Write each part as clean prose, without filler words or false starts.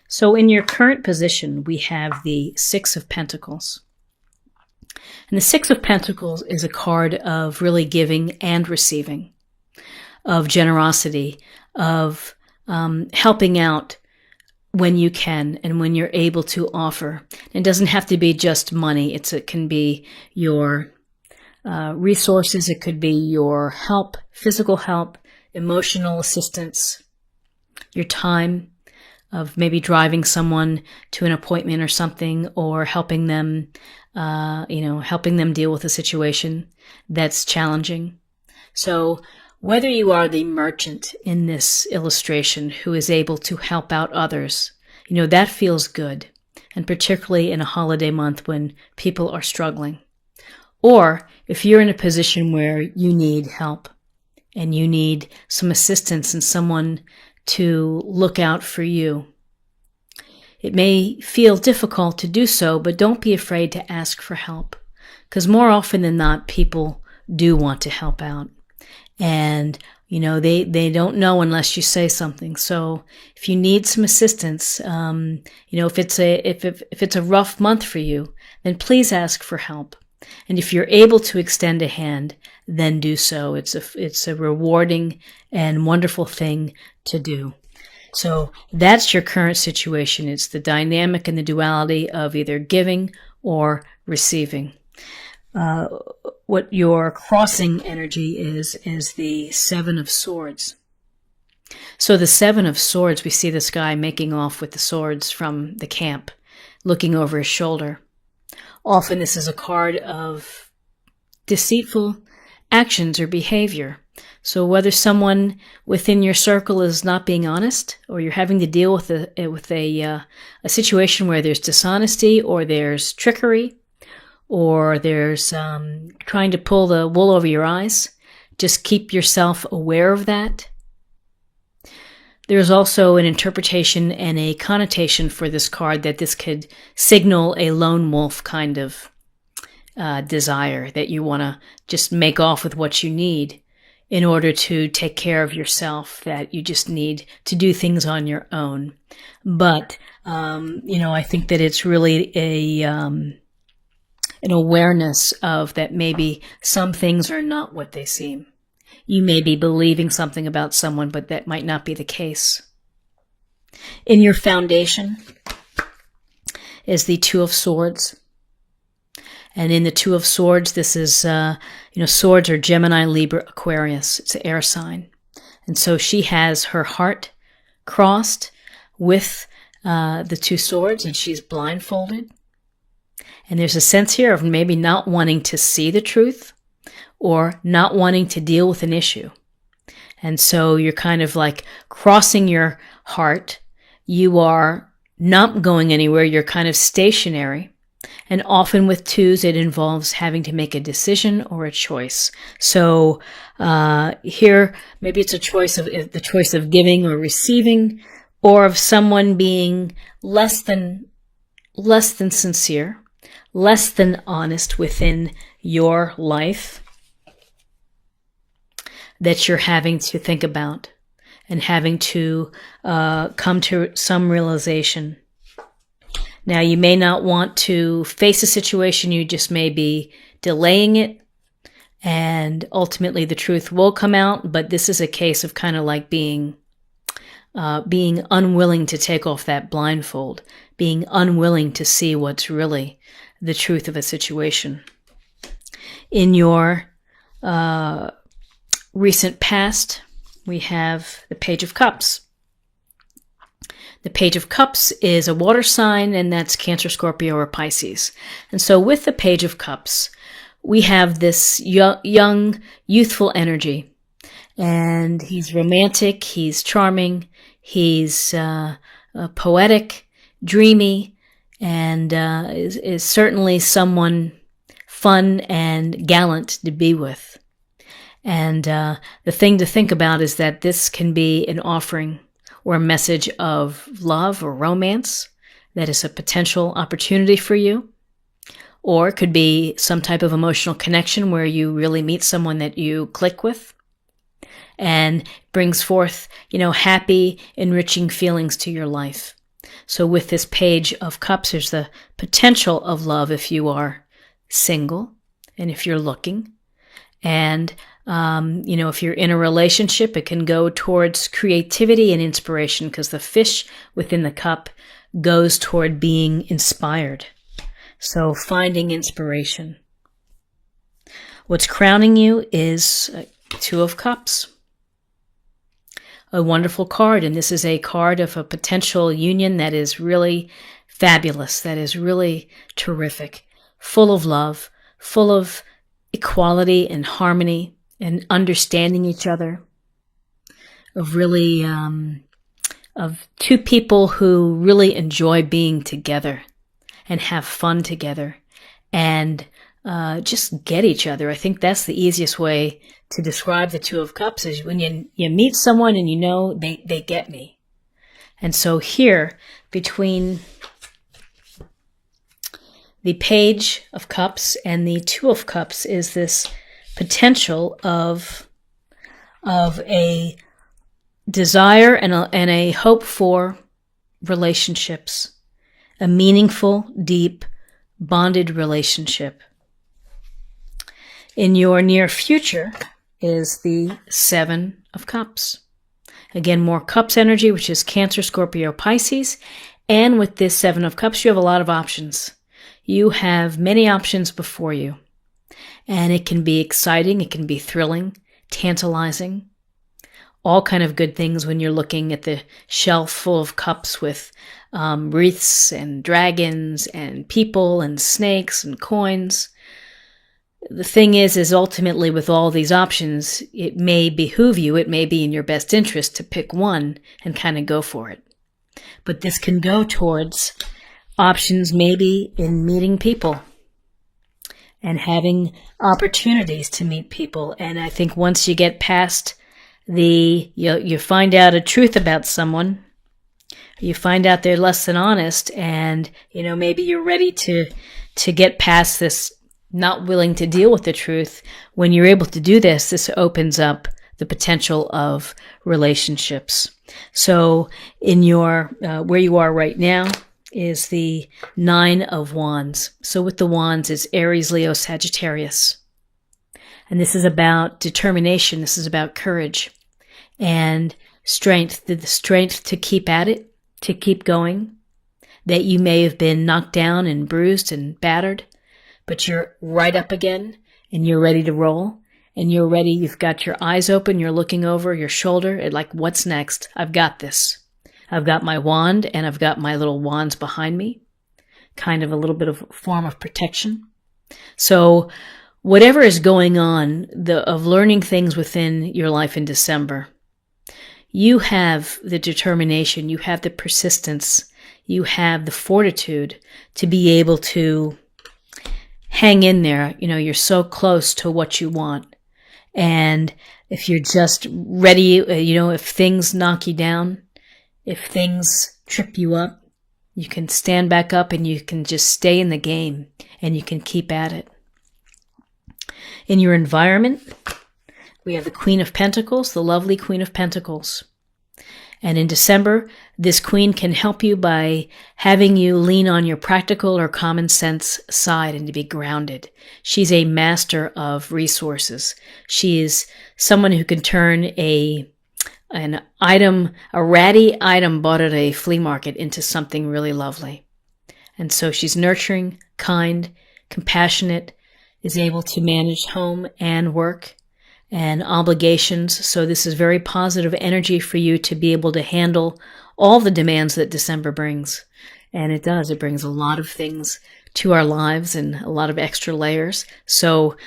So in your current position, we have the Six of Pentacles. And the Six of Pentacles is a card of really giving and receiving, of generosity, of helping out when you can and when you're able to offer. It doesn't have to be just money. It can be your resources. It could be your help, physical help, emotional assistance, your time of maybe driving someone to an appointment or something, or helping them, helping them deal with a situation that's challenging. So whether you are the merchant in this illustration who is able to help out others, that feels good. And particularly in a holiday month when people are struggling. Or if you're in a position where you need help and you need some assistance and someone to look out for you. It may feel difficult to do so, but don't be afraid to ask for help, because more often than not, people do want to help out. And, they don't know unless you say something. So if you need some assistance, if it's a rough month for you, then please ask for help. And if you're able to extend a hand, then do so. It's a rewarding and wonderful thing to do. So that's your current situation. It's the dynamic and the duality of either giving or receiving. What your crossing energy is the Seven of Swords. So the Seven of Swords, we see this guy making off with the swords from the camp, looking over his shoulder. Often this is a card of deceitful actions or behavior. So whether someone within your circle is not being honest, or you're having to deal with a situation where there's dishonesty, or there's trickery, or there's trying to pull the wool over your eyes, just keep yourself aware of that. There's also an interpretation and a connotation for this card that this could signal a lone wolf kind of desire, that you want to just make off with what you need in order to take care of yourself, that you just need to do things on your own. But, I think that it's really an awareness of that maybe some things are not what they seem. You may be believing something about someone, but that might not be the case. In your foundation is the Two of Swords. And in the Two of Swords, this is, swords are Gemini, Libra, Aquarius. It's an air sign. And so she has her heart crossed with the two swords, and she's blindfolded. And there's a sense here of maybe not wanting to see the truth or not wanting to deal with an issue. And so you're kind of like crossing your heart. You are not going anywhere. You're kind of stationary. And often with twos, it involves having to make a decision or a choice. So here, maybe it's the choice of giving or receiving, or of someone being less than sincere, less than honest within your life, that you're having to think about and having to come to some realization. Now, you may not want to face a situation, you just may be delaying it, and ultimately the truth will come out, but this is a case of kind of like being unwilling to take off that blindfold, being unwilling to see what's really the truth of a situation. In your recent past, we have the Page of Cups. The Page of Cups is a water sign, and that's Cancer, Scorpio, or Pisces. And so with the Page of Cups, we have this young, youthful energy. And he's romantic, he's charming, he's poetic, dreamy, and is certainly someone fun and gallant to be with. And the thing to think about is that this can be an offering or a message of love or romance that is a potential opportunity for you. Or it could be some type of emotional connection where you really meet someone that you click with and brings forth, happy, enriching feelings to your life. So with this Page of Cups, there's the potential of love if you are single and if you're looking. And, if you're in a relationship, it can go towards creativity and inspiration because the fish within the cup goes toward being inspired. So finding inspiration. What's crowning you is Two of Cups. A wonderful card, and this is a card of a potential union that is really fabulous, that is really terrific, full of love, full of equality and harmony and understanding each other, of really of two people who really enjoy being together and have fun together and just get each other. I think that's the easiest way to describe the Two of Cups, is when you meet someone and you know they get me. And so here, between the Page of Cups and the Two of Cups, is this potential of a desire and a hope for relationships, a meaningful, deep, bonded relationship. In your near future is the Seven of Cups. Again, more Cups energy, which is Cancer, Scorpio, Pisces. And with this Seven of Cups, you have a lot of options. You have many options before you. And it can be exciting, it can be thrilling, tantalizing, all kind of good things when you're looking at the shelf full of cups with wreaths and dragons and people and snakes and coins. The thing is ultimately with all these options, it may behoove you, it may be in your best interest to pick one and kind of go for it. But this can go towards options maybe in meeting people and having opportunities to meet people. And I think once you get past you find out a truth about someone, you find out they're less than honest, and, maybe you're ready to get past this not willing to deal with the truth. When you're able to do this, this opens up the potential of relationships. So in your, where you are right now is the Nine of Wands. So with the Wands is Aries, Leo, Sagittarius. And this is about determination. This is about courage and strength, the strength to keep at it, to keep going, that you may have been knocked down and bruised and battered, but you're right up again and you're ready to roll and you're ready. You've got your eyes open. You're looking over your shoulder at like, what's next? I've got this. I've got my wand and I've got my little wands behind me, kind of a little bit of a form of protection. So whatever is going on, of learning things within your life in December, you have the determination, you have the persistence, you have the fortitude to be able to hang in there. You're so close to what you want. And if you're just ready, if things knock you down, if things trip you up, you can stand back up and you can just stay in the game and you can keep at it. In your environment, we have the Queen of Pentacles, the lovely Queen of Pentacles. And in December, this Queen can help you by having you lean on your practical or common sense side and to be grounded. She's a master of resources. She is someone who can turn a ratty item bought at a flea market into something really lovely. And so she's nurturing, kind, compassionate, is able to manage home and work and obligations. So this is very positive energy for you to be able to handle all the demands that December brings. And it does. It brings a lot of things to our lives and a lot of extra layers. So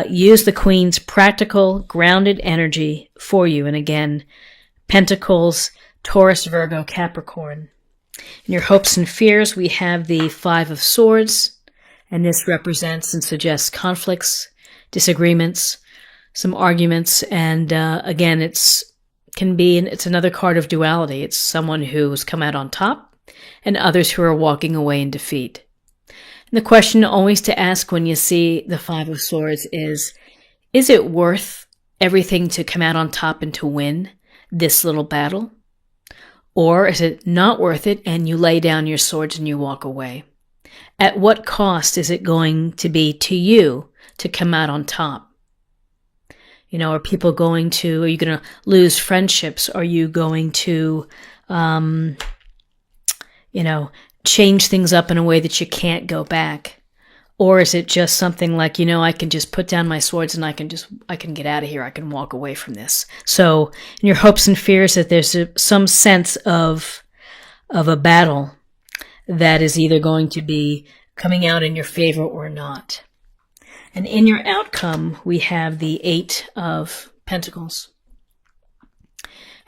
use the Queen's practical, grounded energy for you. And again, Pentacles, Taurus, Virgo, Capricorn. In your hopes and fears, we have the Five of Swords. And this represents and suggests conflicts, disagreements, some arguments. And again, it's another card of duality. It's someone who's come out on top and others who are walking away in defeat. And the question always to ask when you see the Five of Swords is it worth everything to come out on top and to win this little battle? Or is it not worth it and you lay down your swords and you walk away? At what cost is it going to be to you to come out on top? You know, are you going to lose friendships? Are you going to, change things up in a way that you can't go back? Or is it just something like, I can just put down my swords and I can get out of here. I can walk away from this. So in your hopes and fears that there's some sense of a battle that is either going to be coming out in your favor or not. And in your outcome, we have the 8 of Pentacles.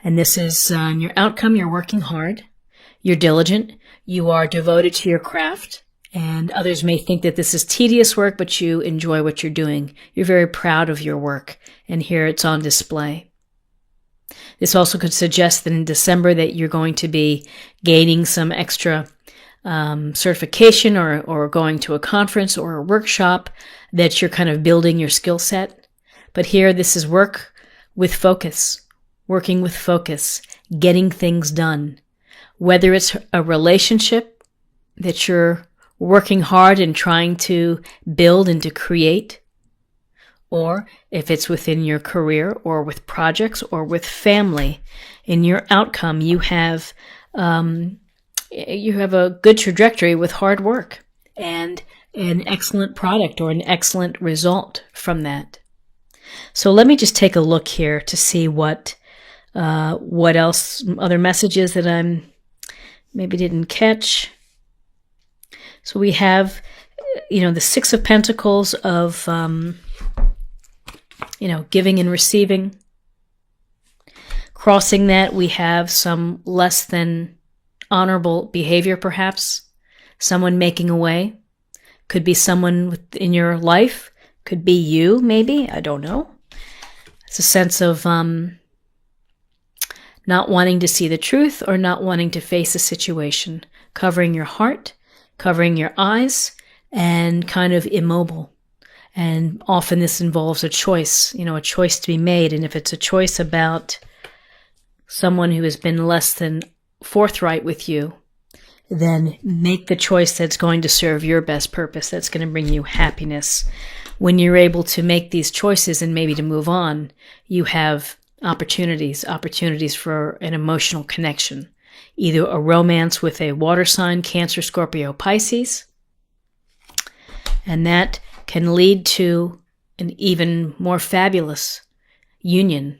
And this is in your outcome, you're working hard. You're diligent. You are devoted to your craft. And others may think that this is tedious work, but you enjoy what you're doing. You're very proud of your work, and here it's on display. This also could suggest that in December that you're going to be gaining some extra certification or going to a conference or a workshop, that you're kind of building your skill set. But here, this is work with focus, working with focus, getting things done. Whether it's a relationship that you're working hard and trying to build and to create, or if it's within your career or with projects or with family, in your outcome, you have a good trajectory with hard work and an excellent product or an excellent result from that. So let me just take a look here to see what else, other messages that I'm maybe didn't catch. So we have, the 6 of Pentacles of, giving and receiving. Crossing that, we have some less than honorable behavior, perhaps. Someone making away. Could be someone in your life. Could be you, maybe. I don't know. It's a sense of not wanting to see the truth or not wanting to face a situation. Covering your heart, covering your eyes, and kind of immobile. And often this involves a choice, a choice to be made. And if it's a choice about someone who has been less than forthright with you, then make the choice that's going to serve your best purpose, that's going to bring you happiness. When you're able to make these choices and maybe to move on, you have opportunities for an emotional connection. Either a romance with a water sign, Cancer, Scorpio, Pisces, and that can lead to an even more fabulous union.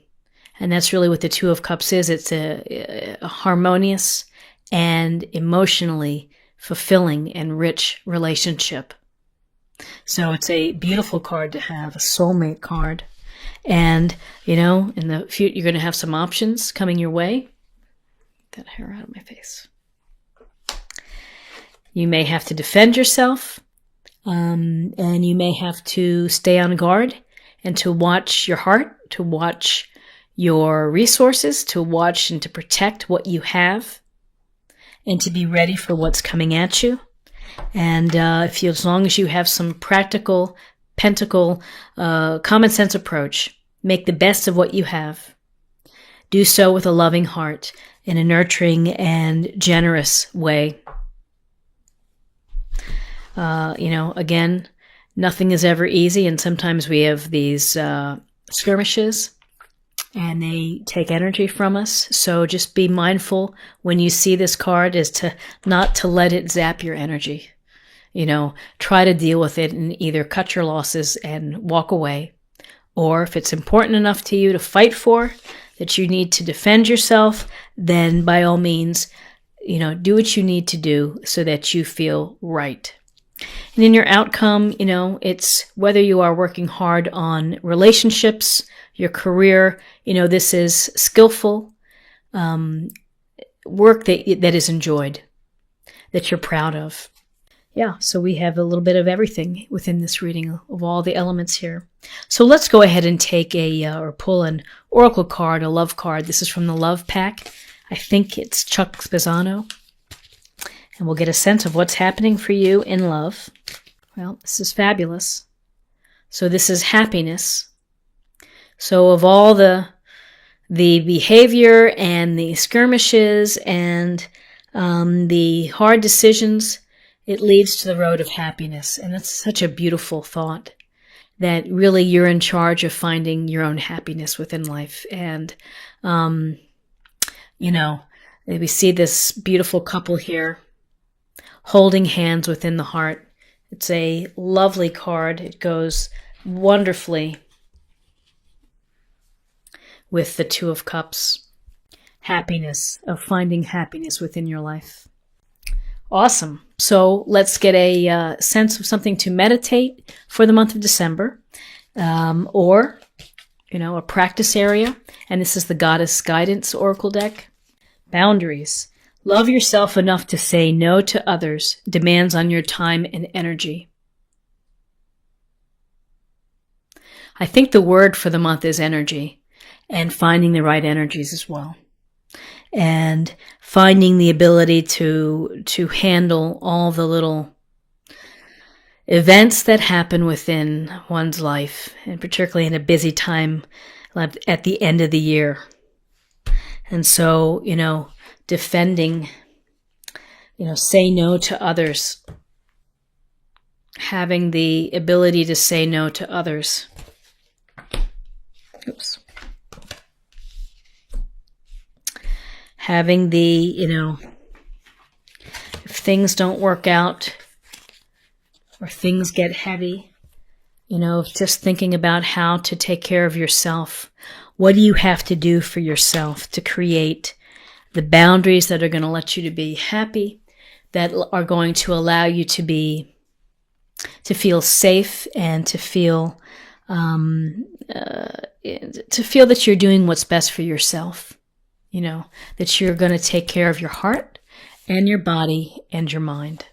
And that's really what the 2 of Cups is. It's a harmonious and emotionally fulfilling and rich relationship. So it's a beautiful card to have, a soulmate card. And, in the future, you're going to have some options coming your way. Get that hair out of my face. You may have to defend yourself, and you may have to stay on guard and to watch your heart, to watch your resources, to watch and to protect what you have, and to be ready for what's coming at you. And as long as you have some practical, pentacle, common sense approach, make the best of what you have. Do so with a loving heart, in a nurturing and generous way. Again, nothing is ever easy, and sometimes we have these skirmishes, and they take energy from us. So just be mindful when you see this card is to not to let it zap your energy. Try to deal with it and either cut your losses and walk away, or if it's important enough to you to fight for, that you need to defend yourself, then by all means, do what you need to do so that you feel right. And in your outcome, it's whether you are working hard on relationships, your career, this is skillful work that is enjoyed, that you're proud of. Yeah, so we have a little bit of everything within this reading of all the elements here. So let's go ahead and take or pull an oracle card, a love card. This is from the Love Pack. I think it's Chuck Spezzano. And we'll get a sense of what's happening for you in love. Well, this is fabulous. So this is happiness. So of all the the behavior and the skirmishes and the hard decisions, it leads to the road of happiness. And that's such a beautiful thought, that really you're in charge of finding your own happiness within life. And, we see this beautiful couple here holding hands within the heart. It's a lovely card. It goes wonderfully with the Two of Cups. Happiness, of finding happiness within your life. Awesome. So let's get a sense of something to meditate for the month of December, or, a practice area. And this is the Goddess Guidance Oracle deck. Boundaries. Love yourself enough to say no to others' demands on your time and energy. I think the word for the month is energy, and finding the right energies as well. And finding the ability to handle all the little events that happen within one's life, and particularly in a busy time at the end of the year. And so, defending, say no to others, having the ability to say no to others. Oops. Having the, if things don't work out or things get heavy, just thinking about how to take care of yourself. What do you have to do for yourself to create the boundaries that are going to let you to be happy, that are going to allow you to feel safe and to feel that you're doing what's best for yourself. That you're going to take care of your heart and your body and your mind.